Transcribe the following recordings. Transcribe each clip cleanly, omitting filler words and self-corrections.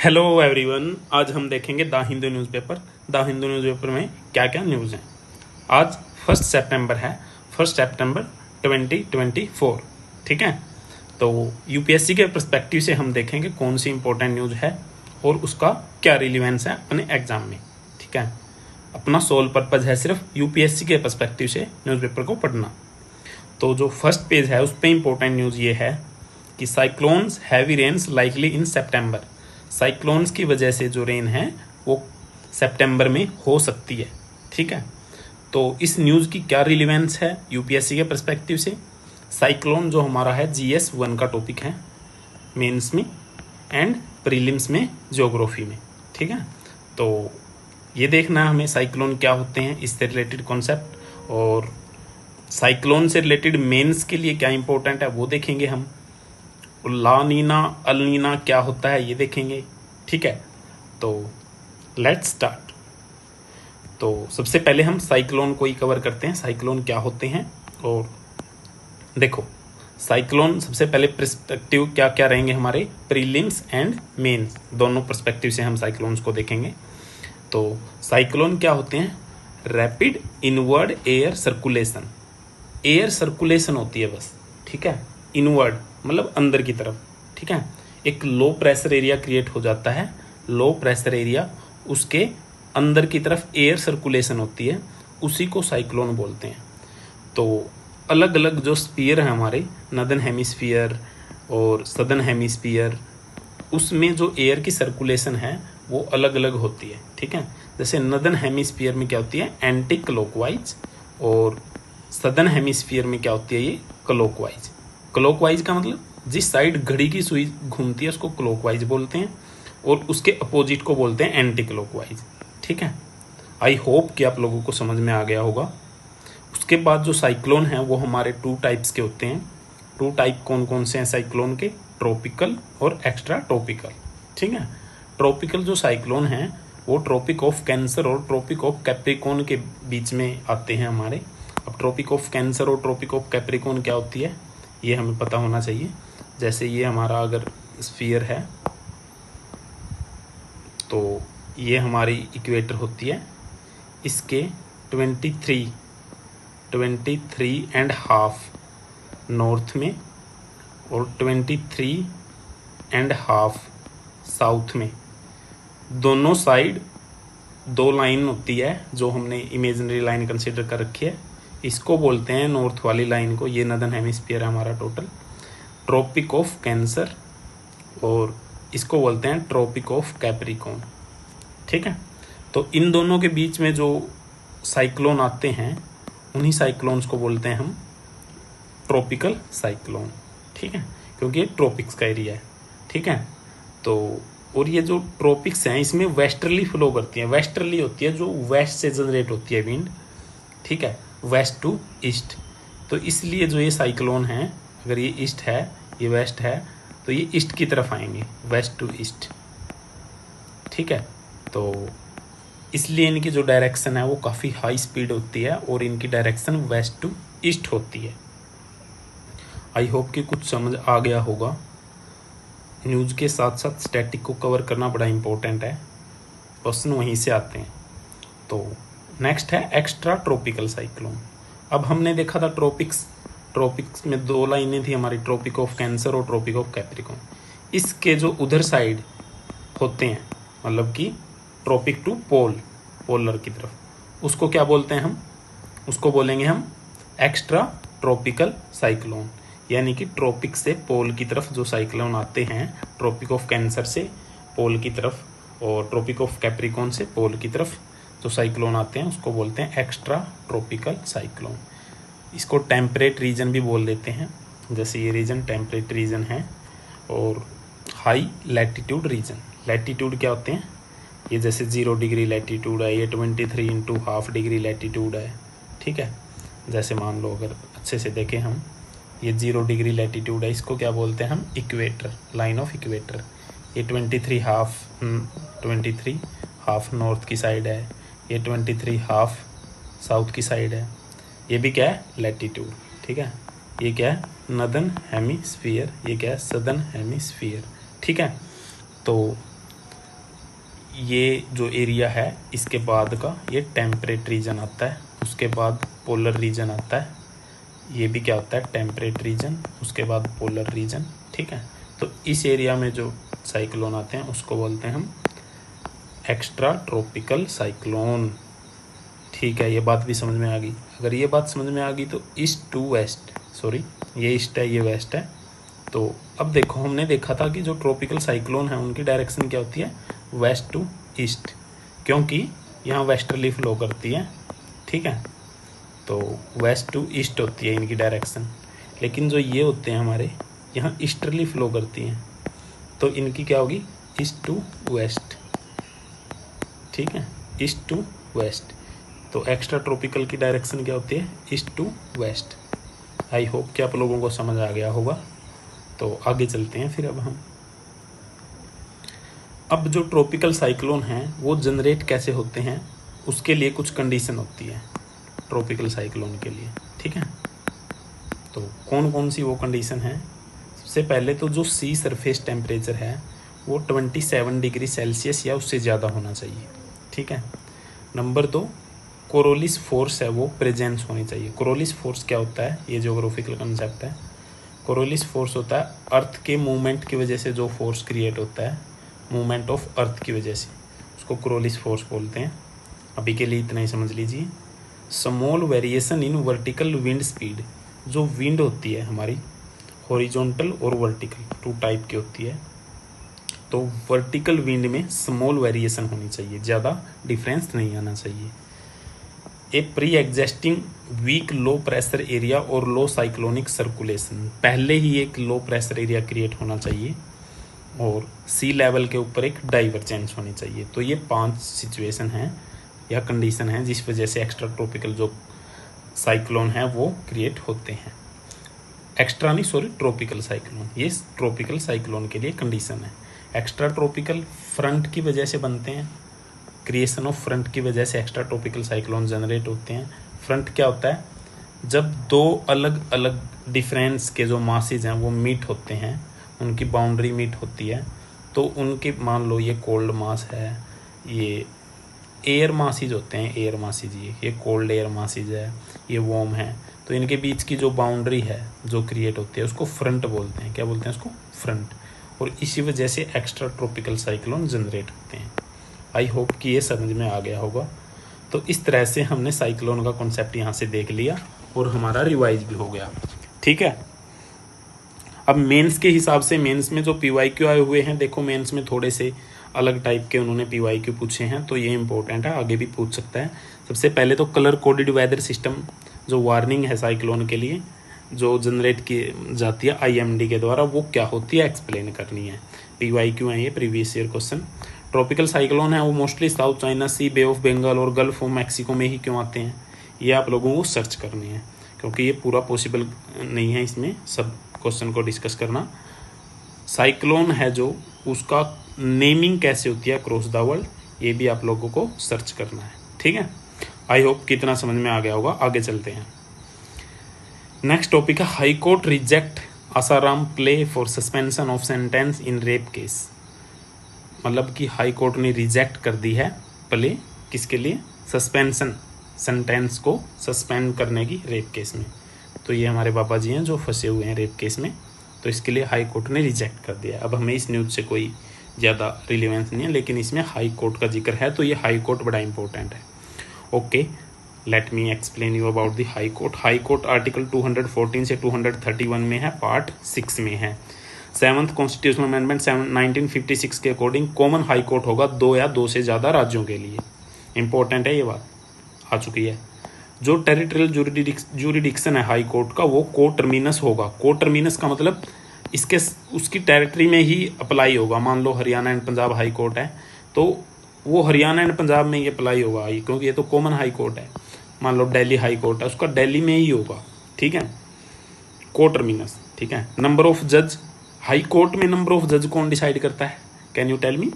Hello everyone, आज हम देखेंगे the Hindu newspaper. The Hindu newspaper में क्या क्या न्यूज़ हैं। आज 1 सितंबर है, 1 सितंबर 2024। ठीक है, तो यूपीएससी के पर्सपेक्टिव से हम देखेंगे कौन सी इंपॉर्टेंट न्यूज़ है और उसका क्या रिलीवेंस है अपने एग्जाम में। ठीक है, अपना सोल पर्पज़ है सिर्फ यूपीएससी के पर्सपेक्टिव से न्यूज़पेपर को पढ़ना। तो जो फर्स्ट पेज है उस पर इंपॉर्टेंट न्यूज़ ये है कि साइक्लोन्स हैवी रेन्स लाइकली इन सितंबर। साइक्लोन्स की वजह से जो रेन है वो सितंबर में हो सकती है। ठीक है, तो इस न्यूज़ की क्या रिलेवेंस है यूपीएससी के पर्सपेक्टिव से। साइक्लोन जो हमारा है GS1 का टॉपिक है मेंस में एंड प्रीलिम्स में ज्योग्राफी में। ठीक है, तो ये देखना हमें साइक्लोन क्या होते हैं, इससे रिलेटेड कॉन्सेप्ट, और साइक्लोन से रिलेटेड मेंस के लिए क्या इंपॉर्टेंट है वो देखेंगे हम। ला नीना अल नीना क्या होता है ये देखेंगे। ठीक है, तो लेट्स स्टार्ट। तो सबसे पहले हम साइक्लोन को ही कवर करते हैं, साइक्लोन क्या होते हैं। और देखो, साइक्लोन सबसे पहले पर्सपेक्टिव क्या क्या रहेंगे हमारे, प्रीलिम्स एंड मेंस दोनों पर्सपेक्टिव से हम साइक्लोन्स को देखेंगे। तो साइक्लोन क्या होते हैं, rapid inward air circulation. Air circulation होती है बस। ठीक है, इनवर्ड मतलब अंदर की तरफ। ठीक है, एक लो प्रेशर एरिया क्रिएट हो जाता है, लो प्रेशर एरिया, उसके अंदर की तरफ एयर सर्कुलेशन होती है, उसी को साइक्लोन बोलते हैं। तो अलग अलग जो स्फीयर है हमारे, नॉर्दर्न हेमिस्फीयर और सदर्न हेमिस्फीयर, उसमें जो एयर की सर्कुलेशन है वो अलग अलग होती है। ठीक है, जैसे नॉर्दर्न हेमिस्फीयर में क्या होती है, एंटी क्लॉकवाइज, और सदर्न हेमिस्फीयर में क्या होती है, ये क्लॉकवाइज। क्लॉकवाइज का मतलब जिस साइड घड़ी की सुई घूमती है उसको क्लॉकवाइज बोलते हैं, और उसके अपोजिट को बोलते हैं एंटी क्लॉकवाइज। ठीक है, आई होप कि आप लोगों को समझ में आ गया होगा। उसके बाद जो साइक्लोन है वो हमारे 2 टाइप्स के होते हैं। 2 टाइप कौन कौन से हैं साइक्लोन के, ट्रॉपिकल और एक्स्ट्रा ट्रॉपिकल। ठीक है, ट्रॉपिकल जो साइक्लोन है वो ट्रॉपिक ऑफ कैंसर और ट्रॉपिक ऑफ कैप्रिकॉर्न के बीच में आते हैं हमारे। अब ट्रॉपिक ऑफ कैंसर और ट्रॉपिक ऑफ कैप्रिकॉर्न क्या होती है ये हमें पता होना चाहिए। जैसे ये हमारा अगर स्फीयर है तो ये हमारी इक्वेटर होती है, इसके 23.5 नॉर्थ में और 23.5 साउथ में, दोनों साइड 2 लाइन होती है जो हमने इमेजिनरी लाइन कंसिडर कर रखी है। इसको बोलते हैं, नॉर्थ वाली लाइन को, ये नॉर्दर्न हेमिस्फीयर है हमारा टोटल, ट्रॉपिक ऑफ कैंसर, और इसको बोलते हैं ट्रॉपिक ऑफ कैप्रिकॉर्न। ठीक है, तो इन दोनों के बीच में जो साइक्लोन आते हैं उन्हीं साइक्लोन्स को बोलते हैं हम ट्रॉपिकल साइक्लोन। ठीक है, क्योंकि ये ट्रॉपिक्स का एरिया है। ठीक है, तो और ये जो ट्रॉपिक्स हैं इसमें वेस्टर्ली फ्लो करती है, वेस्टर्ली होती है, जो वेस्ट से जनरेट होती है विंड। ठीक है, वेस्ट टू ईस्ट। तो इसलिए जो ये साइक्लोन है, अगर ये ईस्ट है ये वेस्ट है, तो ये ईस्ट की तरफ आएंगे, वेस्ट टू ईस्ट। ठीक है, तो इसलिए इनकी जो डायरेक्शन है वो काफ़ी हाई स्पीड होती है और इनकी डायरेक्शन वेस्ट टू ईस्ट होती है। आई होप कि कुछ समझ आ गया होगा। न्यूज़ के साथ साथ स्टैटिक को कवर करना बड़ा इंपॉर्टेंट है, क्वेश्चन वहीं से आते हैं। तो नेक्स्ट है एक्स्ट्रा ट्रॉपिकल साइक्लोन। अब हमने देखा था ट्रॉपिक्स में 2 लाइनें थी हमारी, ट्रॉपिक ऑफ कैंसर और ट्रॉपिक ऑफ कैप्रिकॉर्न। इसके जो उधर साइड होते हैं, मतलब कि ट्रॉपिक टू पोलर की तरफ, उसको क्या बोलते हैं हम, उसको बोलेंगे हम एक्स्ट्रा ट्रॉपिकल साइक्लोन। यानी कि ट्रॉपिक से पोल की तरफ जो साइक्लोन आते हैं, ट्रॉपिक ऑफ कैंसर से पोल की तरफ और ट्रॉपिक ऑफ कैप्रिकॉर्न से पोल की तरफ जो साइक्लोन आते हैं उसको बोलते हैं एक्स्ट्रा ट्रॉपिकल साइक्लोन। इसको टेम्परेट रीजन भी बोल देते हैं, जैसे ये रीजन टेम्परेट रीजन है। और हाई लैटिट्यूड रीजन, लैटिट्यूड क्या होते हैं, ये जैसे 0 डिग्री लैटिट्यूड है, ये 23.5 डिग्री लैटिट्यूड है। ठीक है, जैसे मान लो अगर अच्छे से देखें हम, ये 0 डिग्री लैटिट्यूड है, इसको क्या बोलते हैं हम, इक्वेटर, लाइन ऑफ इक्वेटर। ये 23 हाफ नॉर्थ की साइड है, ये 23 हाफ साउथ की साइड है। ये भी क्या है, लैटिट्यूड। ठीक है, ये क्या है, नॉर्दर्न हेमिस्फीयर, ये क्या है, सदर्न हेमिस्फीयर। ठीक है, तो ये जो एरिया है इसके बाद का ये टेम्परेट रीजन आता है, उसके बाद पोलर रीजन आता है, ये भी क्या होता है टेम्परेट रीजन, उसके बाद पोलर रीजन। ठीक है, तो इस एरिया में जो साइक्लोन आते हैं उसको बोलते हैं हम एक्स्ट्रा ट्रॉपिकल साइक्लोन। ठीक है, ये बात भी समझ में आ गई। अगर ये बात समझ में आ गई तो ईस्ट टू वेस्ट, सॉरी ये ईस्ट है ये वेस्ट है। तो अब देखो, हमने देखा था कि जो ट्रॉपिकल साइक्लोन है उनकी डायरेक्शन क्या होती है वेस्ट टू ईस्ट, क्योंकि यहाँ वेस्टर्ली फ्लो करती है। ठीक है, तो वेस्ट टू ईस्ट होती है इनकी डायरेक्शन। लेकिन जो ये होते हैं हमारे यहाँ ईस्टर्ली फ्लो करती हैं, तो इनकी क्या होगी ईस्ट टू वेस्ट। ठीक है, ईस्ट टू वेस्ट। तो एक्स्ट्रा ट्रॉपिकल की डायरेक्शन क्या होती है east to west. I hope कि आप लोगों को समझ आ गया होगा। तो आगे चलते हैं फिर अब जो ट्रॉपिकल साइक्लोन हैं वो जनरेट कैसे होते हैं, उसके लिए कुछ कंडीशन होती है ट्रॉपिकल साइक्लोन के लिए। ठीक है, तो कौन कौन सी वो कंडीशन है। सबसे पहले तो जो सी सरफेस टेम्परेचर है वो 27 डिग्री सेल्सियस या उससे ज़्यादा होना चाहिए। ठीक है, नंबर 2 कोरोलिस फोर्स है वो प्रेजेंस होनी चाहिए। कोरोलिस फोर्स क्या होता है, ये ज्योग्राफिकल कंसेप्ट है। कोरोलिस फोर्स होता है अर्थ के मूवमेंट की वजह से जो फोर्स क्रिएट होता है, मूवमेंट ऑफ अर्थ की वजह से, उसको कोरोलिस फोर्स बोलते हैं। अभी के लिए इतना ही समझ लीजिए। Small variation in vertical wind speed, जो विंड होती है हमारी हॉरिजॉन्टल और वर्टिकल 2 टाइप की होती है। तो वर्टिकल विंड में स्मॉल वेरिएशन होनी चाहिए, ज़्यादा डिफरेंस नहीं आना चाहिए। A pre existing weak low pressure area और लो साइक्लोनिक सर्कुलेशन, पहले ही एक लो प्रेशर एरिया क्रिएट होना चाहिए और सी लेवल के ऊपर एक डाइवर्जेंस होनी चाहिए। तो ये 5 सिचुएशन हैं या कंडीशन हैं जिस वजह से एक्स्ट्रा ट्रॉपिकल जो साइक्लोन है वो क्रिएट होते हैं। एक्स्ट्रा नहीं, सॉरी ट्रॉपिकल साइक्लोन, ये ट्रॉपिकल साइक्लोन के लिए कंडीशन है। एक्स्ट्रा ट्रॉपिकल फ्रंट की वजह से बनते हैं, क्रिएशन ऑफ फ्रंट की वजह से एक्स्ट्रा ट्रॉपिकल साइक्लोन जनरेट होते हैं। फ्रंट क्या होता है, जब 2 अलग अलग डिफरेंस के जो मासेज हैं वो मीट होते हैं, उनकी बाउंड्री मीट होती है, तो उनके मान लो ये कोल्ड मास है, ये एयर मासेज होते हैं, एयर मासेज ये कोल्ड एयर मासेज है, ये वार्म है, तो इनके बीच की जो बाउंड्री है जो क्रिएट होती है उसको फ्रंट बोलते हैं। क्या बोलते हैं उसको फ्रंट। और इसी वजह से एक्स्ट्रा ट्रॉपिकल साइक्लोन जनरेट होते हैं। आई होप कि ये समझ में आ गया होगा। तो इस तरह से हमने साइक्लोन का कॉन्सेप्ट यहाँ से देख लिया और हमारा रिवाइज भी हो गया। ठीक है, अब मेंस के हिसाब से, मेंस में जो PYQ आए हुए हैं, देखो मेंस में थोड़े से अलग टाइप के उन्होंने PYQ पूछे हैं, तो ये इंपॉर्टेंट है, आगे भी पूछ सकता है। सबसे पहले तो कलर कोडेड वेदर सिस्टम जो वार्निंग है साइक्लोन के लिए जो जनरेट की जाती है IMD के द्वारा, वो क्या होती है एक्सप्लेन करनी है। PYQ है ये, previous year question. Tropical cyclone है वो mostly South China Sea, Bay of Bengal और गल्फ ऑफ मैक्सिको में ही क्यों आते हैं, ये आप लोगों को सर्च करनी है, क्योंकि ये पूरा पॉसिबल नहीं है इसमें सब क्वेश्चन को डिस्कस करना। साइक्लोन है जो उसका नेमिंग कैसे होती है अक्रॉस द वर्ल्ड, ये भी आप लोगों को सर्च करना है। ठीक है, आई होप कितना समझ में आ गया होगा। आगे चलते हैं। नेक्स्ट टॉपिक है high court reject Asaram play for suspension of sentence in rape case. मतलब कि हाई कोर्ट ने रिजेक्ट कर दी है प्ले, किसके लिए, सस्पेंशन, सेंटेंस को सस्पेंड करने की रेप केस में। तो ये हमारे बाबा जी हैं जो फंसे हुए हैं रेप केस में, तो इसके लिए हाई कोर्ट ने रिजेक्ट कर दिया। अब हमें इस न्यूज़ से कोई ज़्यादा रिलेवेंस नहीं है, लेकिन इसमें हाई कोर्ट का जिक्र है, तो ये हाई कोर्ट बड़ा इंपॉर्टेंट है। Okay, let me explain you about the high court. High court article 214 से 231 में है, पार्ट 6 में है। 7th कॉन्स्टिट्यूशनल अमेंडमेंट 1956 के अकॉर्डिंग कॉमन हाई कोर्ट होगा 2 या 2 से ज़्यादा राज्यों के लिए। इंपॉर्टेंट है, ये बात आ चुकी है। जो टेरिटोरियल जुरिडिक्शन है हाई कोर्ट का, वो को टर्मिनस होगा। को टर्मिनस का मतलब इसके उसकी टेरिटरी में ही अप्लाई होगा। मान लो Haryana and Punjab high court है, तो वो हरियाणा एंड पंजाब में ही अप्लाई होगा, क्योंकि ये तो कॉमन हाई कोर्ट है। मान लो दिल्ली हाई कोर्ट है, उसका दिल्ली में ही होगा। ठीक है, को टर्मिनस। ठीक है, नंबर ऑफ जज, हाई कोर्ट में नंबर ऑफ जज कौन डिसाइड करता है, can you tell me.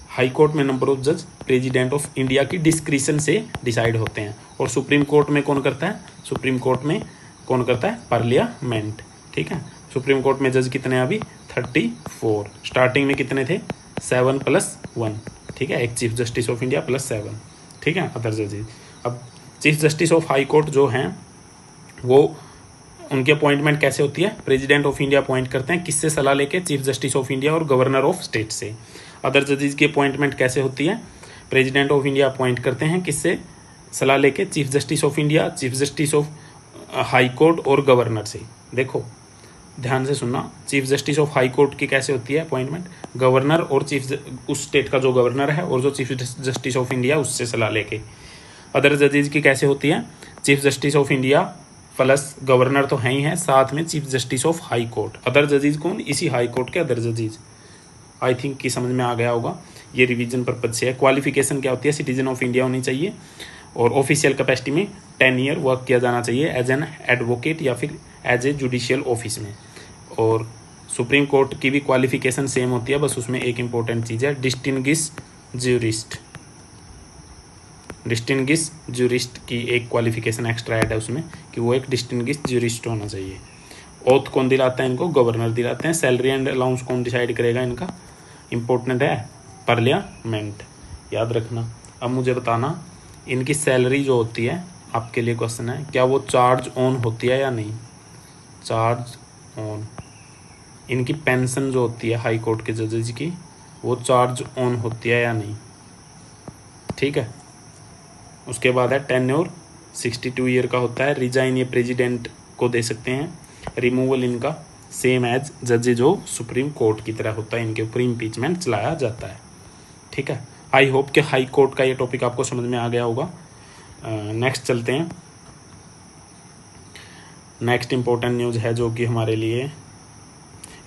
High court में नंबर ऑफ जज प्रेसिडेंट ऑफ इंडिया की डिस्क्रिशन से डिसाइड होते हैं। और सुप्रीम कोर्ट में कौन करता है, सुप्रीम कोर्ट में कौन करता है, पार्लियामेंट। ठीक है, सुप्रीम कोर्ट में जज कितने हैं अभी, 34। स्टार्टिंग में कितने थे, 7 + 1। ठीक है, एक chief justice of India plus 7, ठीक है, अदर जजेज। अब chief justice of high court जो हैं वो उनकी अपॉइंटमेंट कैसे होती है, प्रेसिडेंट ऑफ इंडिया अपॉइंट करते हैं, किससे सलाह लेके, चीफ जस्टिस ऑफ इंडिया और गवर्नर ऑफ स्टेट से। अदर जजेज की अपॉइंटमेंट कैसे होती है, प्रेसिडेंट ऑफ इंडिया अपॉइंट करते हैं, किससे सलाह लेके, chief justice of India, chief justice of high court और गवर्नर से। देखो ध्यान से सुनना, chief justice of high court की कैसे होती है अपॉइंटमेंट, गवर्नर और चीफ उस स्टेट का जो गवर्नर है और जो चीफ जस्टिस ऑफ इंडिया उससे सलाह लेके। अदर जजेज की कैसे होती है, chief justice of India plus governor तो है ही है, साथ में chief justice of high court. Other जजेज कौन, इसी हाई कोर्ट के अदर जजेज। आई थिंक कि समझ में आ गया होगा, ये रिवीजन पर्पज से है। क्वालिफिकेशन क्या होती है, सिटीजन ऑफ इंडिया होनी चाहिए और ऑफिशियल कैपेसिटी में 10 ईयर वर्क किया जाना चाहिए एज एन एडवोकेट या फिर एज ए जुडिशियल ऑफिस में। और सुप्रीम कोर्ट की भी क्वालिफिकेशन सेम होती है, बस उसमें एक इंपॉर्टेंट चीज़ है, डिस्टिंग्विश ज्यूरिस्ट। डिस्टिंग्विश ज्यूरिस्ट की एक क्वालिफिकेशन एक्स्ट्रा ऐड है उसमें कि वो एक डिस्टिंग्विश ज्यूरिस्ट होना चाहिए। ओथ कौन दिलाता है इनको, गवर्नर दिलाते हैं। सैलरी एंड अलाउंस कौन डिसाइड करेगा इनका, इंपॉर्टेंट है, पार्लियामेंट, याद रखना। अब मुझे बताना इनकी सैलरी जो होती है, आपके लिए क्वेश्चन है, क्या वो चार्ज ऑन होती है या नहीं, चार्ज ऑन। इनकी पेंशन जो होती है हाई कोर्ट के जजेज की, वो चार्ज ऑन होती है या नहीं, ठीक है। उसके बाद है टेन्योर 62 ईयर का होता है। रिजाइन ये प्रेसिडेंट को दे सकते हैं। रिमूवल इनका सेम एज जजेज ऑफ सुप्रीम कोर्ट की तरह होता है, इनके ऊपर इम्पीचमेंट चलाया जाता है, ठीक है। आई होप कि हाई कोर्ट का ये टॉपिक आपको समझ में आ गया होगा। नेक्स्ट चलते हैं। नेक्स्ट इंपॉर्टेंट न्यूज़ है जो कि हमारे लिए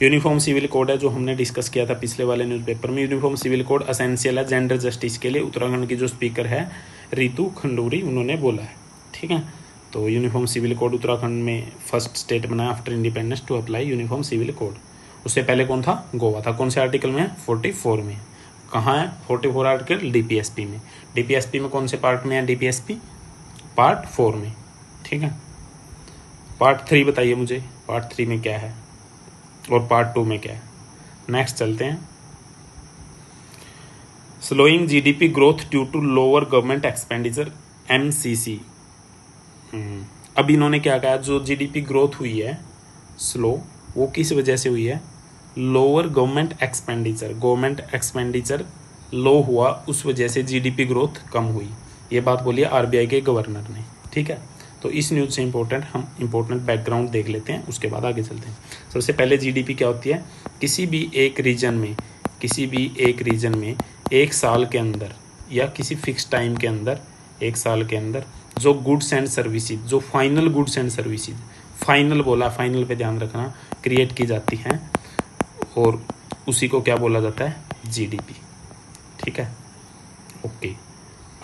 यूनिफॉर्म सिविल कोड है, जो हमने डिस्कस किया था पिछले वाले न्यूज़पेपर में। यूनिफॉर्म सिविल कोड असेंशियल है जेंडर जस्टिस के लिए। उत्तराखंड की जो स्पीकर है रितु खंडूरी, उन्होंने बोला है, ठीक है। तो यूनिफॉर्म सिविल कोड उत्तराखंड में फर्स्ट स्टेट बना after independence to apply uniform civil code. उससे पहले कौन था, गोवा था। कौन से आर्टिकल में है, 44 में। कहाँ है 44 आर्टिकल, डीपीएसपी में। डीपीएसपी में कौन से पार्ट में है, डीपीएसपी पार्ट 4 में, ठीक है। पार्ट 3 बताइए मुझे, पार्ट 3 में क्या है और पार्ट 2 में क्या है। नेक्स्ट चलते हैं। Slowing GDP growth due to lower government expenditure, MCC. अब इन्होंने क्या कहा, जो जीडीपी ग्रोथ हुई है स्लो, वो किस वजह से हुई है, lower government expenditure. Government expenditure low हुआ, उस वजह से जीडीपी ग्रोथ कम हुई। ये बात बोली है आरबीआई के गवर्नर ने, ठीक है। तो इस न्यूज़ से हम इम्पोर्टेंट बैकग्राउंड देख लेते हैं, उसके बाद आगे चलते हैं। सबसे पहले जीडीपी क्या होती है, किसी भी एक रीजन में एक साल के अंदर या किसी फिक्स टाइम के अंदर, एक साल के अंदर जो गुड्स एंड सर्विसेज, जो final goods and services, final बोला, फाइनल पे ध्यान रखना, क्रिएट की जाती हैं और उसी को क्या बोला जाता है, जीडीपी, ठीक है, ओके।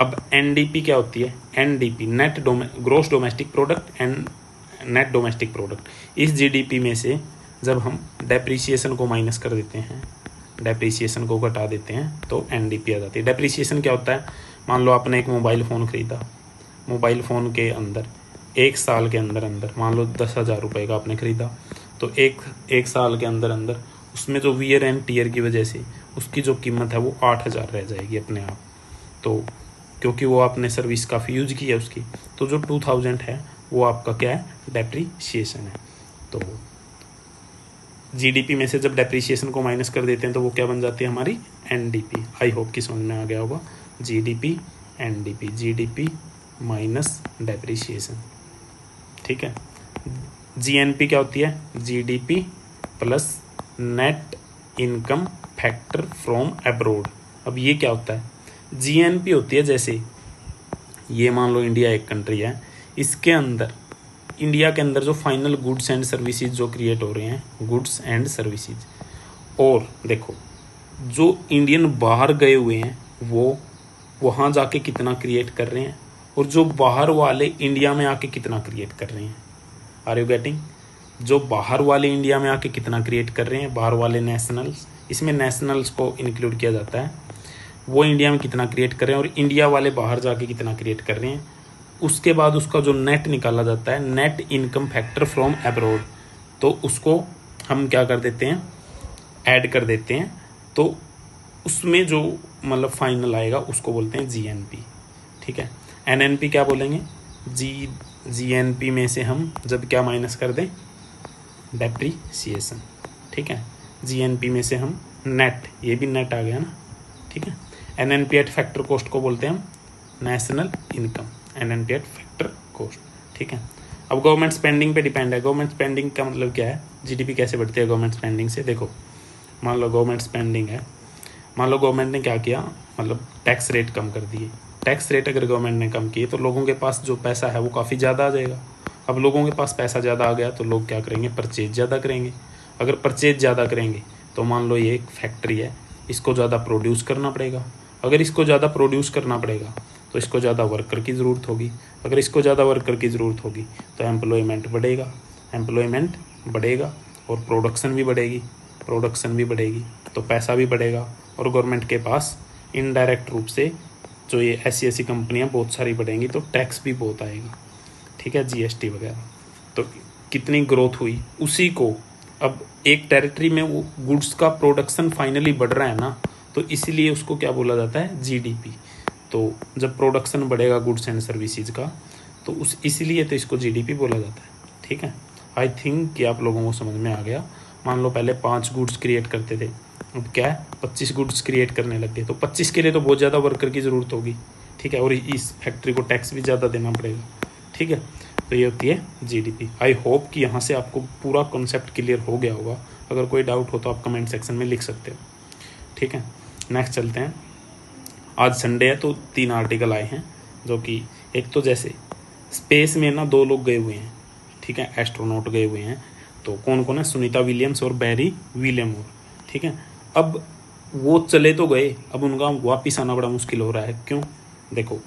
अब एनडीपी क्या होती है, NDP net gross domestic product and net domestic product. इस जीडीपी में से जब हम डेप्रिसिएशन को माइनस कर देते हैं, डेप्रिसिएशन को घटा देते हैं, तो एनडीपी आ जाती है। डेप्रिसिएशन क्या होता है, मान लो आपने एक मोबाइल फ़ोन ख़रीदा, मोबाइल फ़ोन के अंदर एक साल के अंदर मान लो 10,000 रुपये का आपने ख़रीदा, तो एक साल के अंदर उसमें जो वियर एंड टीयर की वजह से उसकी जो कीमत है वो 8,000 रह जाएगी अपने आप। तो क्योंकि वो आपने सर्विस काफ़ी यूज की है उसकी, तो जो 2,000 है वो आपका क्या है, डेप्रीशिएशन है। तो जीडीपी में से जब डेप्रीशिएशन को माइनस कर देते हैं तो वो क्या बन जाती है हमारी, एनडीपी। आई होप कि समझ में आ गया होगा, GDP NDP, GDP minus depreciation, ठीक है। जीएनपी क्या होती है, GDP plus net income factor from abroad. अब ये क्या होता है, जीएनपी होती है, जैसे ये मान लो इंडिया एक कंट्री है, इसके अंदर इंडिया के अंदर जो फाइनल गुड्स एंड सर्विसेज जो क्रिएट हो रहे हैं, गुड्स एंड सर्विसेज, और देखो जो इंडियन बाहर गए हुए हैं वो वहाँ जाके कितना क्रिएट कर रहे हैं, और जो बाहर वाले इंडिया में आके कितना क्रिएट कर रहे हैं। आर यू गेटिंग, जो बाहर वाले इंडिया में आके कितना क्रिएट कर रहे हैं, बाहर वाले नेशनल्स, इसमें नेशनल्स को इंक्लूड किया जाता है, वो इंडिया में कितना क्रिएट कर रहे हैं और इंडिया वाले बाहर जाके कितना क्रिएट कर रहे हैं। उसके बाद उसका जो नेट निकाला जाता है, net income factor from abroad, तो उसको हम क्या कर देते हैं, ऐड कर देते हैं। तो उसमें जो मतलब फाइनल आएगा उसको बोलते हैं जीएनपी, ठीक है। एनएनपी क्या बोलेंगे, जीएनपी में से हम जब क्या माइनस कर दें, डेप्रीसिएशन, ठीक है। जीएनपी में से हम नेट, ये भी नेट आ गया ना, ठीक है। एनएनपी एट फैक्टर कॉस्ट को बोलते हैं हम national income, NNP eight factor cost, ठीक है। अब गवर्नमेंट स्पेंडिंग पे डिपेंड है। गवर्नमेंट स्पेंडिंग का मतलब क्या है, जीडीपी कैसे बढ़ती है गवर्नमेंट स्पेंडिंग से। देखो मान लो गवर्नमेंट स्पेंडिंग है, मान लो गवर्नमेंट ने क्या किया, मतलब टैक्स रेट कम कर दिए। टैक्स रेट अगर गवर्नमेंट ने कम किए तो लोगों के पास जो पैसा है वो काफ़ी ज़्यादा आ जाएगा। अब लोगों के पास पैसा ज़्यादा आ गया तो लोग क्या करेंगे, परचेज ज़्यादा करेंगे। अगर परचेज ज़्यादा करेंगे तो मान लो ये एक फैक्ट्री है, इसको ज़्यादा प्रोड्यूस करना पड़ेगा। अगर इसको ज़्यादा प्रोड्यूस करना पड़ेगा तो इसको ज़्यादा वर्कर की ज़रूरत होगी। अगर इसको ज़्यादा वर्कर की ज़रूरत होगी तो एम्प्लॉयमेंट बढ़ेगा, एम्प्लॉयमेंट बढ़ेगा और प्रोडक्शन भी बढ़ेगी, प्रोडक्शन भी बढ़ेगी तो पैसा भी बढ़ेगा और गवर्नमेंट के पास इनडायरेक्ट रूप से जो ये ऐसी कंपनियां बहुत सारी बढ़ेंगी तो टैक्स भी बहुत आएगा, ठीक है, जीएसटी वगैरह। तो कितनी ग्रोथ हुई उसी को, अब एक टेरिटरी में वो गुड्स का प्रोडक्शन फाइनली बढ़ रहा है ना, तो इसीलिए उसको क्या बोला जाता है, जीडीपी। तो जब प्रोडक्शन बढ़ेगा गुड्स एंड सर्विसेज का तो उस इसीलिए तो इसको जीडीपी बोला जाता है, ठीक है। आई थिंक कि आप लोगों को समझ में आ गया। मान लो पहले 5 गुड्स क्रिएट करते थे, अब क्या है 25 गुड्स क्रिएट करने लग गए, तो 25 के लिए तो बहुत ज़्यादा वर्कर की ज़रूरत होगी, ठीक है, और इस फैक्ट्री को टैक्स भी ज़्यादा देना पड़ेगा, ठीक है। तो ये होती है जीडीपी। आई होप कि यहाँ से आपको पूरा कॉन्सेप्ट क्लियर हो गया होगा। अगर कोई डाउट हो तो आप कमेंट सेक्शन में लिख सकते हो, ठीक है। नेक्स्ट चलते हैं। आज संडे है तो 3 आर्टिकल आए हैं, जो कि एक तो जैसे स्पेस में ना 2 लोग गए हुए हैं, ठीक है, एस्ट्रोनॉट गए हुए हैं। तो कौन कौन है, सुनीता विलियम्स और बैरी विलियमोर, ठीक है। अब वो चले तो गए, अब उनका वापिस आना बड़ा मुश्किल हो रहा है। क्यों, देखो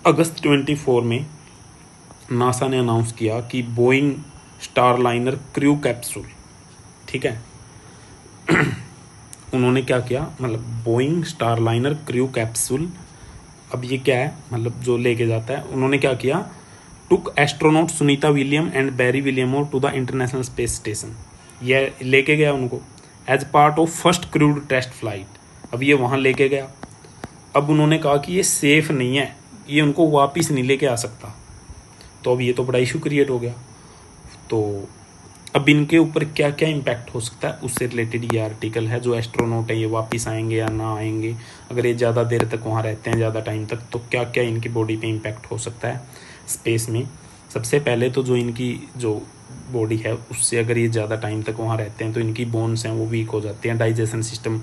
अगस्त 24 में नासा ने अनाउंस किया कि बोइंग स्टारलाइनर क्रू कैप्सूल, ठीक है उन्होंने क्या किया, मतलब बोइंग स्टारलाइनर क्रू कैप्सूल, अब ये क्या है, मतलब जो लेके जाता है, उन्होंने क्या किया, took astronaut Sunita William and Barry Wilmore to the international space station, ये लेके गया उनको as part of first crewed test flight. अब ये वहाँ लेके गया, अब उन्होंने कहा कि ये सेफ नहीं है, ये उनको वापस नहीं लेके आ सकता। तो अब ये तो बड़ा इशू क्रिएट हो गया। तो अब इनके ऊपर क्या क्या इम्पैक्ट हो सकता है उससे रिलेटेड ये आर्टिकल है। जो एस्ट्रोनॉट है ये वापस आएंगे या ना आएंगे, अगर ये ज़्यादा देर तक वहाँ रहते हैं, ज़्यादा टाइम तक, तो क्या क्या इनकी बॉडी पे इम्पैक्ट हो सकता है स्पेस में। सबसे पहले तो जो इनकी जो बॉडी है उससे अगर ये ज़्यादा टाइम तक वहाँ रहते हैं तो इनकी बोन्स हैं वो वीक हो जाती हैं, digestion system,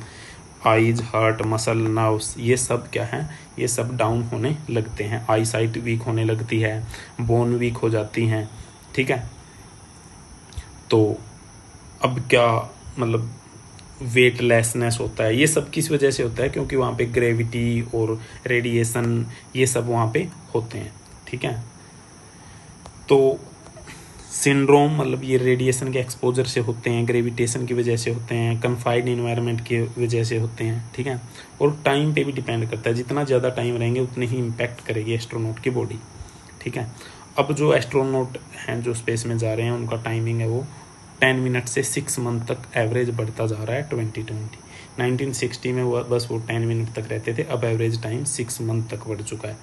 eyes, heart, muscle, nerves, ये सब क्या है, ये सब डाउन होने लगते हैं, आई साइट वीक होने लगती है, बोन वीक हो जाती हैं, ठीक है। तो अब क्या मतलब वेटलेसनेस होता है, ये सब किस वजह से होता है, क्योंकि वहाँ पे ग्रेविटी और रेडिएशन ये सब वहाँ पे होते हैं, ठीक है। तो सिंड्रोम मतलब ये रेडिएशन के एक्सपोजर से होते हैं, ग्रेविटेशन की वजह से होते हैं, कन्फाइंड इन्वायरमेंट की वजह से होते हैं, ठीक है। और टाइम पे भी डिपेंड करता है, जितना ज़्यादा टाइम रहेंगे उतने ही इम्पैक्ट करेगी एस्ट्रोनॉट की बॉडी, ठीक है। अब जो एस्ट्रोनॉट हैं जो स्पेस में जा रहे हैं उनका टाइमिंग है वो 10 मिनट से 6 मंथ तक एवरेज बढ़ता जा रहा है 2020। 1960 में वो बस वो 10 मिनट तक रहते थे, अब एवरेज टाइम 6 मंथ तक बढ़ चुका है,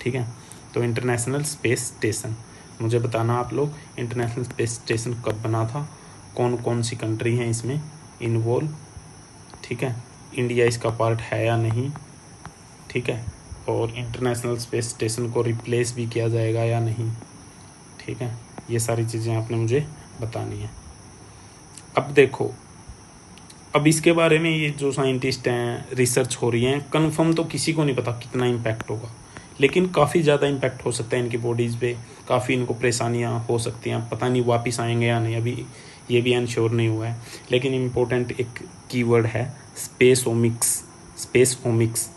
ठीक है। तो इंटरनेशनल स्पेस स्टेशन, मुझे बताना आप लोग इंटरनेशनल स्पेस स्टेशन कब बना था, कौन कौन सी कंट्री हैं इसमें इन्वॉल्व, ठीक है, इंडिया इसका पार्ट है या नहीं, ठीक है, और इंटरनेशनल स्पेस स्टेशन को रिप्लेस भी किया जाएगा या नहीं, ठीक है। ये सारी चीज़ें आपने मुझे बतानी है। अब देखो, अब इसके बारे में ये जो साइंटिस्ट हैं, रिसर्च हो रही हैं, कंफर्म तो किसी को नहीं पता कितना इम्पैक्ट होगा, लेकिन काफ़ी ज़्यादा इम्पैक्ट हो सकता है इनकी बॉडीज़ पे, काफ़ी इनको परेशानियाँ हो सकती हैं, पता नहीं वापस आएंगे या नहीं, अभी ये भी अनश्योर नहीं हुआ है। लेकिन इम्पोर्टेंट एक कीवर्ड है space omics, space omics,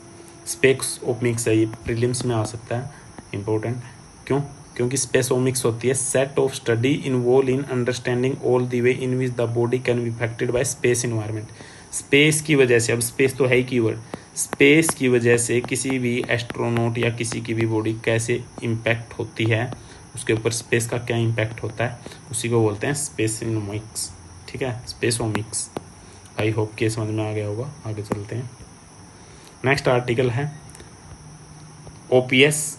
space omics है, ये प्रीलिम्स में आ सकता है, इम्पोर्टेंट क्यों, क्योंकि स्पेस ओमिक्स होती है set of study involve in understanding all the way in which the body can be affected by space environment. Space की वजह से, अब स्पेस तो है ही कीवर्ड, स्पेस की वजह से किसी भी एस्ट्रोनॉट या किसी की भी बॉडी कैसे इम्पैक्ट होती है, उसके ऊपर स्पेस का क्या इम्पैक्ट होता है, उसी को बोलते हैं स्पेस ओमिक्स, ठीक है, स्पेस ओमिक्स। आई होप कि समझ में आ गया होगा। आगे चलते हैं। नेक्स्ट आर्टिकल है OPS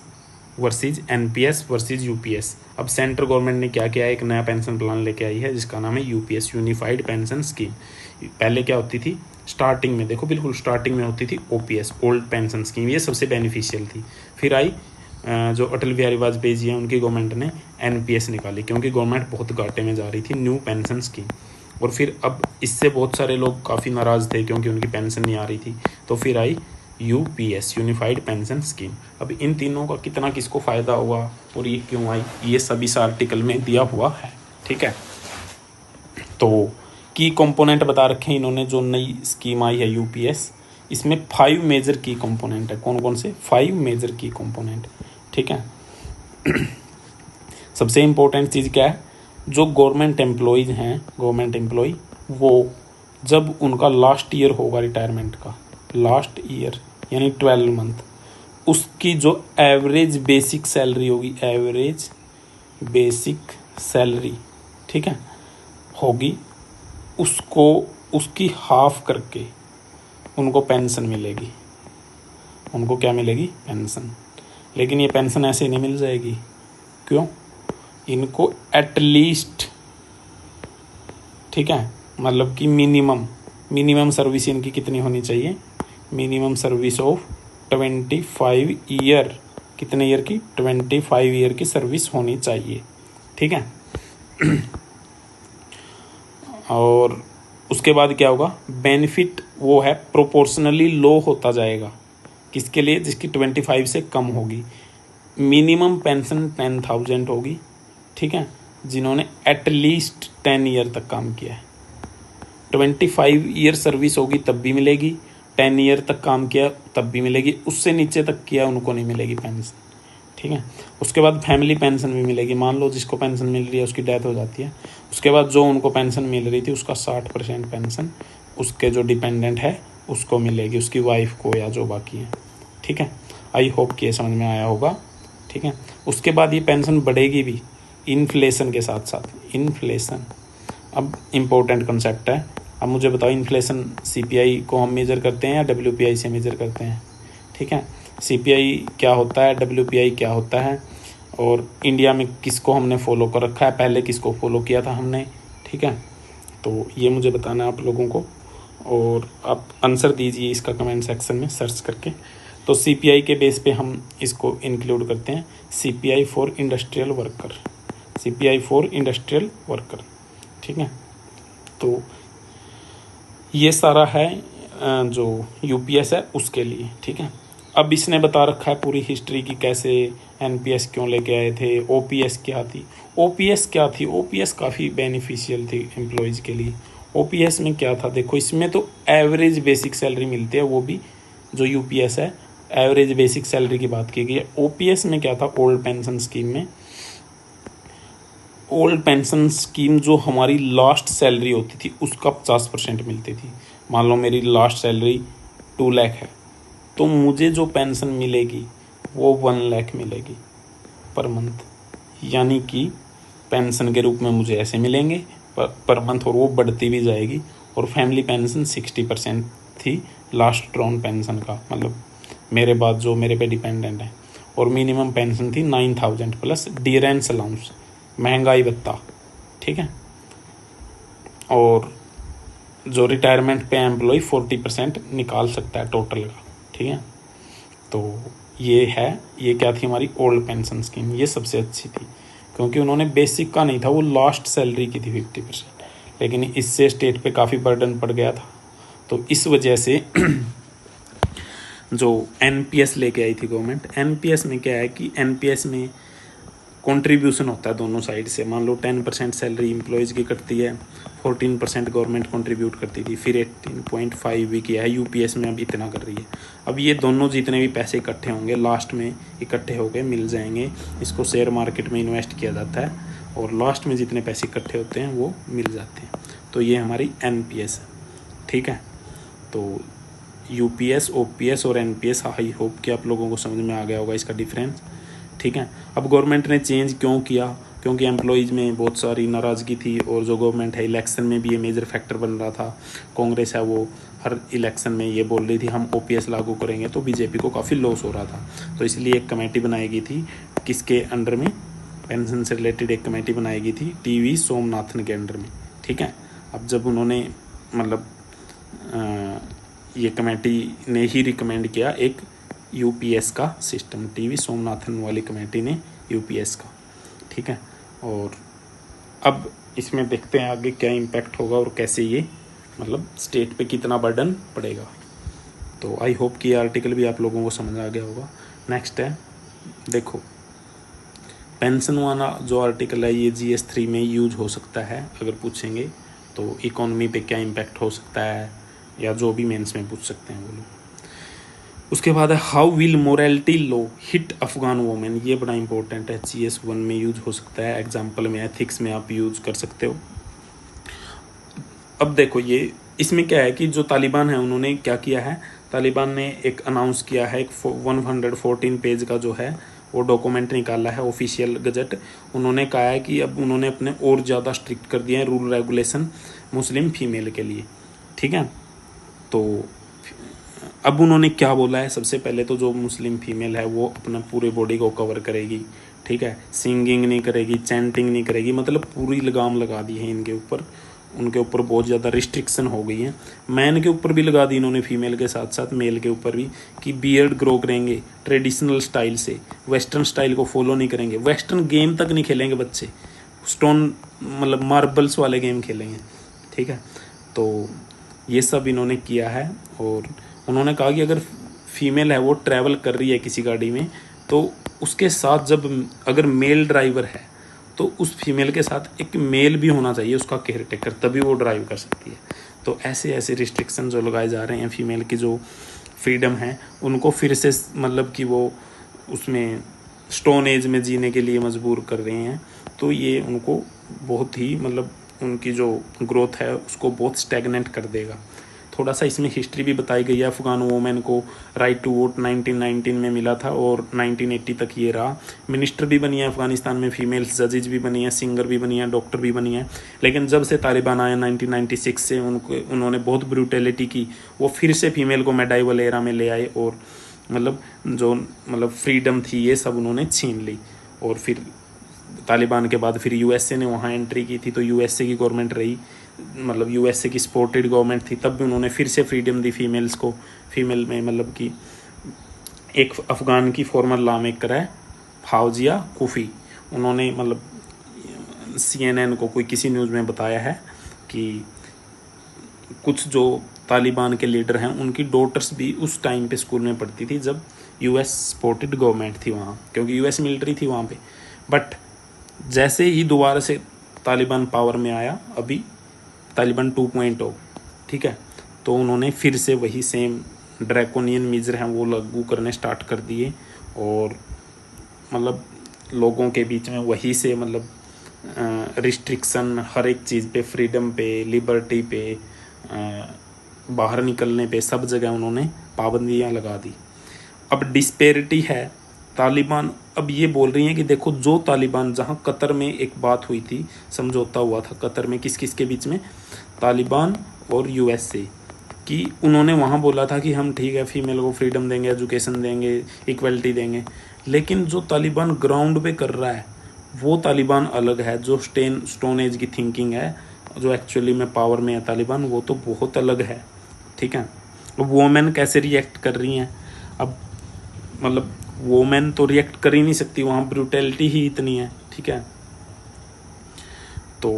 versus NPS versus UPS. अब सेंट्रल गवर्नमेंट ने क्या किया है, एक नया पेंशन प्लान लेके आई है जिसका नाम है यूपीएस, यूनिफाइड पेंशन स्कीम। पहले क्या होती थी, स्टार्टिंग में देखो, बिल्कुल स्टार्टिंग में होती थी ओपीएस, ओल्ड पेंशन स्कीम, ये सबसे बेनिफिशियल थी। फिर आई जो अटल बिहारी वाजपेयी जी हैं, उनकी गवर्नमेंट ने एनपीएस निकाली क्योंकि गवर्नमेंट बहुत घाटे में जा रही थी, न्यू पेंशन स्कीम। और फिर अब इससे बहुत सारे लोग काफ़ी नाराज़ थे क्योंकि उनकी पेंशन नहीं आ रही थी, तो फिर आई यूपीएस, यूनिफाइड पेंशन स्कीम। अब इन तीनों का कितना किसको फ़ायदा हुआ और ये क्यों आई, ये सभी इस आर्टिकल में दिया हुआ है। ठीक है, तो की कंपोनेंट बता रखे हैं इन्होंने, जो नई स्कीम आई है यूपीएस, इसमें 5 मेजर की कंपोनेंट है। कौन कौन से? 5 मेजर की कंपोनेंट। ठीक है, सबसे इम्पोर्टेंट चीज़ क्या है, जो गवर्नमेंट एम्प्लॉयज़ हैं, गवर्नमेंट एम्प्लॉय, वो जब उनका लास्ट ईयर होगा रिटायरमेंट का, लास्ट ईयर यानी 12 मंथ, उसकी जो एवरेज बेसिक सैलरी होगी, एवरेज बेसिक सैलरी, ठीक है, होगी, उसको उसकी हाफ करके उनको पेंशन मिलेगी। उनको क्या मिलेगी? पेंशन। लेकिन ये पेंशन ऐसे नहीं मिल जाएगी। क्यों? इनको एटलीस्ट, ठीक है, मतलब कि मिनिमम सर्विस इनकी कितनी होनी चाहिए? Minimum service of 25 year. कितने ईयर की? 25 ईयर की सर्विस होनी चाहिए। ठीक है, और उसके बाद क्या होगा? बेनिफिट वो है प्रोपोर्शनली लो होता जाएगा। किसके लिए? जिसकी 25 से कम होगी। मिनिमम पेंशन 10,000 होगी। ठीक है, जिन्होंने एटलीस्ट 10 ईयर तक काम किया है। 25 ईयर सर्विस होगी तब भी मिलेगी, 10 ईयर तक काम किया तब भी मिलेगी, उससे नीचे तक किया उनको नहीं मिलेगी पेंशन। ठीक है, उसके बाद फैमिली पेंशन भी मिलेगी। मान लो जिसको पेंशन मिल रही है उसकी डेथ हो जाती है, उसके बाद जो उनको पेंशन मिल रही थी उसका 60% पेंशन उसके जो डिपेंडेंट है उसको मिलेगी, उसकी वाइफ को या जो बाकी है। ठीक है, आई होप कि ये समझ में आया होगा। ठीक है, उसके बाद ये पेंशन बढ़ेगी भी इन्फ्लेशन के साथ साथ। इन्फ्लेशन अब इम्पोर्टेंट कंसेप्ट है। अब मुझे बताओ, इन्फ्लेशन सीपीआई को हम मेजर करते हैं या डब्ल्यूपीआई से मेजर करते हैं? ठीक है, सीपीआई क्या होता है, डब्ल्यूपीआई क्या होता है, और इंडिया में किसको हमने फॉलो कर रखा है, पहले किसको फॉलो किया था हमने? ठीक है, तो ये मुझे बताना है आप लोगों को, और आप आंसर दीजिए इसका कमेंट सेक्शन में सर्च करके। तो सीपीआई के बेस पे हम इसको इंक्लूड करते हैं, CPI for industrial worker, CPI for industrial worker. ठीक है, तो ये सारा है जो यूपीएस है उसके लिए। ठीक है, अब इसने बता रखा है पूरी हिस्ट्री की, कैसे एनपीएस क्यों लेके आए थे, ओपीएस क्या थी। ओपीएस क्या थी? ओपीएस काफ़ी बेनिफिशियल थी एम्प्लॉयज़ के लिए। ओपीएस में क्या था? देखो, इसमें तो एवरेज बेसिक सैलरी मिलती है, वो भी जो यूपीएस है एवरेज बेसिक सैलरी की बात की गई है। ओपीएस में क्या था? ओल्ड पेंशन स्कीम में, ओल्ड पेंशन स्कीम जो हमारी लास्ट सैलरी होती थी उसका 50% मिलती थी। मान लो मेरी लास्ट सैलरी 2 लाख है, तो मुझे जो पेंशन मिलेगी वो 1 लाख मिलेगी पर मंथ, यानी कि पेंशन के रूप में मुझे ऐसे मिलेंगे पर मंथ, और वो बढ़ती भी जाएगी। और फैमिली पेंशन 60% थी लास्ट ड्रॉन पेंशन का, मतलब मेरे बाद जो मेरे पे डिपेंडेंट है। और मिनिमम पेंशन थी 9,000 प्लस डियरेंस अलाउंस, महंगाई भत्ता। ठीक है, और जो रिटायरमेंट पे एम्प्लॉय 40% निकाल सकता है टोटल का। ठीक है, तो ये है, ये क्या थी हमारी ओल्ड पेंशन स्कीम। ये सबसे अच्छी थी क्योंकि उन्होंने बेसिक का नहीं था, वो लास्ट सैलरी की थी 50%, लेकिन इससे स्टेट पे काफ़ी बर्डन पड़ गया था। तो इस वजह से जो एनपीएस लेके आई थी गवर्नमेंट, एनपीएस में क्या है कि एनपीएस में कंट्रीब्यूशन होता है दोनों साइड से। मान लो 10% सैलरी एम्प्लॉयज़ की कटती है, 14% गवर्नमेंट कंट्रीब्यूट करती थी, फिर 18.5 भी किया है यूपीएस में, अब इतना कर रही है। अब ये दोनों जितने भी पैसे इकट्ठे होंगे लास्ट में इकट्ठे होकर मिल जाएंगे, इसको शेयर मार्केट में इन्वेस्ट किया जाता है और लास्ट में जितने पैसे इकट्ठे होते हैं वो मिल जाते हैं। तो ये हमारी एनपीएस है। ठीक है, तो यूपीएस, ओपीएस और एनपीएस, आई होप कि आप लोगों को समझ में आ गया होगा इसका डिफरेंस। ठीक है, अब गवर्नमेंट ने चेंज क्यों किया? क्योंकि एम्प्लॉयज़ में बहुत सारी नाराज़गी थी और जो गवर्नमेंट है इलेक्शन में भी ये मेजर फैक्टर बन रहा था। कांग्रेस है वो हर इलेक्शन में ये बोल रही थी हम ओपीएस लागू करेंगे, तो बीजेपी को काफ़ी लॉस हो रहा था। तो इसलिए एक कमेटी बनाई गई थी, किसके अंडर में, पेंशन से रिलेटेड एक कमेटी बनाई गई थी टीवी सोमनाथन के अंडर में, ठीक है। अब जब उन्होंने मतलब ये कमेटी ने ही रिकमेंड किया एक यूपीएस का सिस्टम, टीवी सोमनाथन वाली कमेटी ने यूपीएस का, ठीक है। और अब इसमें देखते हैं आगे क्या इम्पैक्ट होगा और कैसे ये मतलब स्टेट पे कितना बर्डन पड़ेगा। तो आई होप कि ये आर्टिकल भी आप लोगों को समझ आ गया होगा। नेक्स्ट है, देखो पेंशन वाला जो आर्टिकल है ये GS3 में यूज हो सकता है, अगर पूछेंगे तो इकोनॉमी पे क्या इम्पैक्ट हो सकता है, या जो भी मेंस में पूछ सकते हैं वो लोग। उसके बाद है how will morality law hit Afghan women, ये बड़ा इंपॉर्टेंट है, GS1 में यूज हो सकता है, एग्जाम्पल में एथिक्स में आप यूज कर सकते हो। अब देखो ये इसमें क्या है कि जो तालिबान है उन्होंने क्या किया है, तालिबान ने एक अनाउंस किया है, एक 114 पेज का जो है वो डॉक्यूमेंट निकाला है ऑफिशियल गजट। उन्होंने कहा है कि अब उन्होंने अपने और ज़्यादा स्ट्रिक्ट कर दिए हैं रूल रेगुलेशन मुस्लिम फीमेल के लिए, ठीक है। तो अब उन्होंने क्या बोला है, सबसे पहले तो जो मुस्लिम फीमेल है वो अपना पूरे बॉडी को कवर करेगी, ठीक है, सिंगिंग नहीं करेगी, चैंटिंग नहीं करेगी, मतलब पूरी लगाम लगा दी है इनके ऊपर, उनके ऊपर बहुत ज़्यादा रिस्ट्रिक्शन हो गई है। मैन के ऊपर भी लगा दी इन्होंने, फीमेल के साथ साथ मेल के ऊपर भी, कि बियर्ड ग्रो करेंगे ट्रेडिशनल स्टाइल से, वेस्टर्न स्टाइल को फॉलो नहीं करेंगे, वेस्टर्न गेम तक नहीं खेलेंगे बच्चे, स्टोन मतलब मार्बल्स वाले गेम खेलेंगे, ठीक है। तो ये सब इन्होंने किया है। और उन्होंने कहा कि अगर फीमेल है वो ट्रैवल कर रही है किसी गाड़ी में, तो उसके साथ जब अगर मेल ड्राइवर है तो उस फीमेल के साथ एक मेल भी होना चाहिए उसका केयर टेकर, तभी वो ड्राइव कर सकती है। तो ऐसे ऐसे रिस्ट्रिक्शन जो लगाए जा रहे हैं, फीमेल की जो फ्रीडम है उनको फिर से मतलब कि वो उसमें स्टोन एज में जीने के लिए मजबूर कर रहे हैं। तो ये उनको बहुत ही मतलब उनकी जो ग्रोथ है उसको बहुत स्टैगनेंट कर देगा। थोड़ा सा इसमें हिस्ट्री भी बताई गई है। अफगान वोमेन को राइट टू वोट 1919 में मिला था और 1980 तक ये रहा। मिनिस्टर भी बनी है अफगानिस्तान में, फीमेल्स जजेज भी बनी है, सिंगर भी बनी है, डॉक्टर भी बनी है। लेकिन जब से तालिबान आया 1996 से उन्होंने बहुत ब्रूटैलिटी की, वो फिर से फीमेल को मेडाइवल एरा में ले आए और मतलब फ्रीडम थी ये सब उन्होंने छीन ली। और फिर तालिबान के बाद फिर यूएसए ने वहाँ एंट्री की थी, तो यूएसए की गवर्नमेंट रही, मतलब यूएसए की सपोर्टेड गवर्नमेंट थी, तब भी उन्होंने फिर से फ्रीडम दी फीमेल्स को। फीमेल में मतलब कि एक अफगान की फॉर्मर लॉ मेकर है फाउजिया कुफी, उन्होंने मतलब CNN को कोई किसी न्यूज़ में बताया है कि कुछ जो तालिबान के लीडर हैं उनकी डॉटर्स भी उस टाइम पे स्कूल में पढ़ती थी जब यूएस सपोर्टेड गवर्नमेंट थी वहाँ, क्योंकि यूएस मिलिट्री थी वहाँ पे। बट जैसे ही दोबारा से तालिबान पावर में आया, अभी तालिबान 2.0, ठीक है, तो उन्होंने फिर से वही सेम ड्रैकोनियन मेजर हैं वो लागू करने स्टार्ट कर दिए। और मतलब लोगों के बीच में वही से मतलब रिस्ट्रिक्शन हर एक चीज़ पे, फ्रीडम पे, लिबर्टी पे, बाहर निकलने पे, सब जगह उन्होंने पाबंदियां लगा दी। अब डिस्पेरिटी है, तालिबान अब ये बोल रही हैं कि देखो जो तालिबान, जहाँ कतर में एक बात हुई थी, समझौता हुआ था कतर में किस किस के बीच में, तालिबान और यूएसए, कि उन्होंने वहाँ बोला था कि हम ठीक है फीमेल को फ्रीडम देंगे, एजुकेशन देंगे, इक्वलिटी देंगे। लेकिन जो तालिबान ग्राउंड पे कर रहा है वो तालिबान अलग है, जो स्टोन एज की थिंकिंग है, जो एक्चुअली में पावर में है तालिबान, वो तो बहुत अलग है, ठीक है। वोमेन कैसे रिएक्ट कर रही हैं, अब मतलब वोमेन तो रिएक्ट कर ही नहीं सकती, वहाँ ब्रूटैलिटी ही इतनी है, ठीक है। तो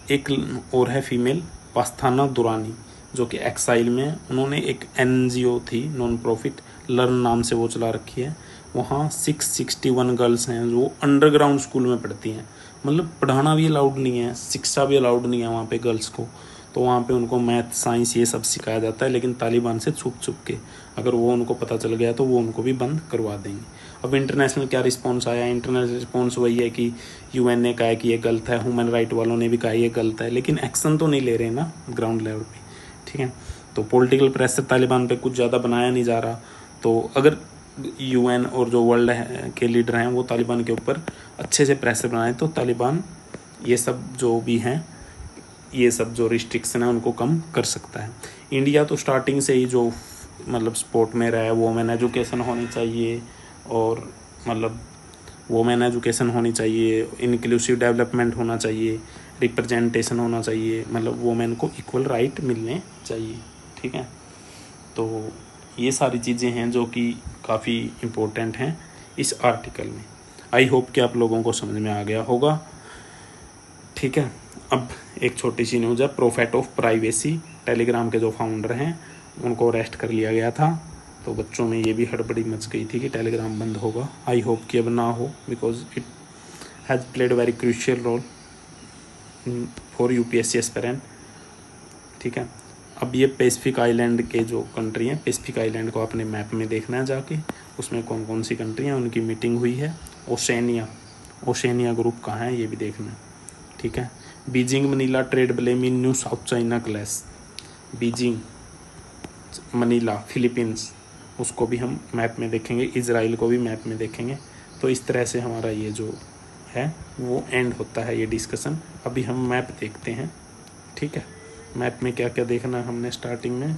एक और है फीमेल पास्थाना दुरानी, जो कि एक्साइल में, उन्होंने एक NGO थी नॉन प्रॉफिट, लर्न नाम से वो चला रखी है। वहाँ 661 गर्ल्स हैं जो अंडरग्राउंड स्कूल में पढ़ती हैं, मतलब पढ़ाना भी अलाउड नहीं है, शिक्षा भी अलाउड नहीं है वहाँ पे गर्ल्स को। तो वहाँ पे उनको मैथ, साइंस ये सब सिखाया जाता है, लेकिन तालिबान से छुप छुप के, अगर वो उनको पता चल गया तो वो उनको भी बंद करवा देंगे। अब इंटरनेशनल क्या रिस्पॉन्स आया, इंटरनेशनल रिस्पॉन्स वही है कि UN ने कहा है कि ये गलत है, ह्यूमन राइट वालों ने भी कहा ये गलत है, लेकिन एक्शन तो नहीं ले रहे ना ग्राउंड लेवल पे, ठीक है। तो पॉलिटिकल प्रेशर तालिबान पे कुछ ज़्यादा बनाया नहीं जा रहा। तो अगर यूएन और जो वर्ल्ड के लीडर हैं वो तालिबान के ऊपर अच्छे से प्रेशर बनाए तो तालिबान ये सब जो भी हैं, ये सब जो रिस्ट्रिक्शन है उनको कम कर सकता है। इंडिया तो स्टार्टिंग से ही जो मतलब सपोर्ट में रहा है, वोमेन एजुकेशन होनी चाहिए, और मतलब वोमेन एजुकेशन होनी चाहिए, इंक्लूसिव डेवलपमेंट होना चाहिए, रिप्रेजेंटेशन होना चाहिए, मतलब वोमेन को इक्वल राइट मिलने चाहिए। ठीक है, तो ये सारी चीज़ें हैं जो कि काफ़ी इम्पोर्टेंट हैं इस आर्टिकल में। आई होप कि आप लोगों को समझ में आ गया होगा। ठीक है, अब एक छोटी सी न्यूज़ है। प्रोफेट ऑफ प्राइवेसी, टेलीग्राम के जो फाउंडर हैं उनको अरेस्ट कर लिया गया था। तो बच्चों में ये भी हड़बड़ी मच गई थी कि टेलीग्राम बंद होगा। आई होप कि अब ना हो, because it has played very crucial role for UPSC aspirant. ठीक है, अब ये पैसिफिक आइलैंड के जो कंट्री हैं, पैसिफिक आइलैंड को अपने मैप में देखना है जाके, उसमें कौन कौन सी कंट्री हैं, उनकी मीटिंग हुई है। ओशेनिया ग्रुप कहाँ है ये भी देखना है। ठीक है, Beijing Manila trade blame in new South China clash. Beijing Manila Philippines, उसको भी हम मैप में देखेंगे, इजराइल को भी मैप में देखेंगे। तो इस तरह से हमारा ये जो है वो एंड होता है ये डिस्कशन। अभी हम मैप देखते हैं। ठीक है, मैप में क्या क्या देखना है हमने स्टार्टिंग में।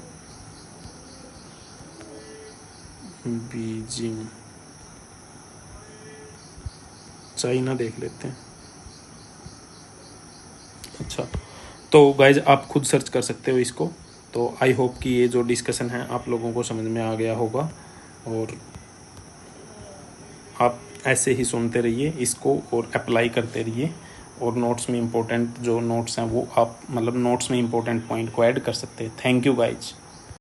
बीजिंग चाइना देख लेते हैं। अच्छा, तो गाइज आप खुद सर्च कर सकते हो इसको। तो आई होप कि ये जो डिस्कशन है आप लोगों को समझ में आ गया होगा, और आप ऐसे ही सुनते रहिए इसको और अप्लाई करते रहिए। और नोट्स में इम्पोर्टेंट जो नोट्स हैं वो आप मतलब नोट्स में इम्पोर्टेंट पॉइंट को ऐड कर सकते हैं। Thank you guys.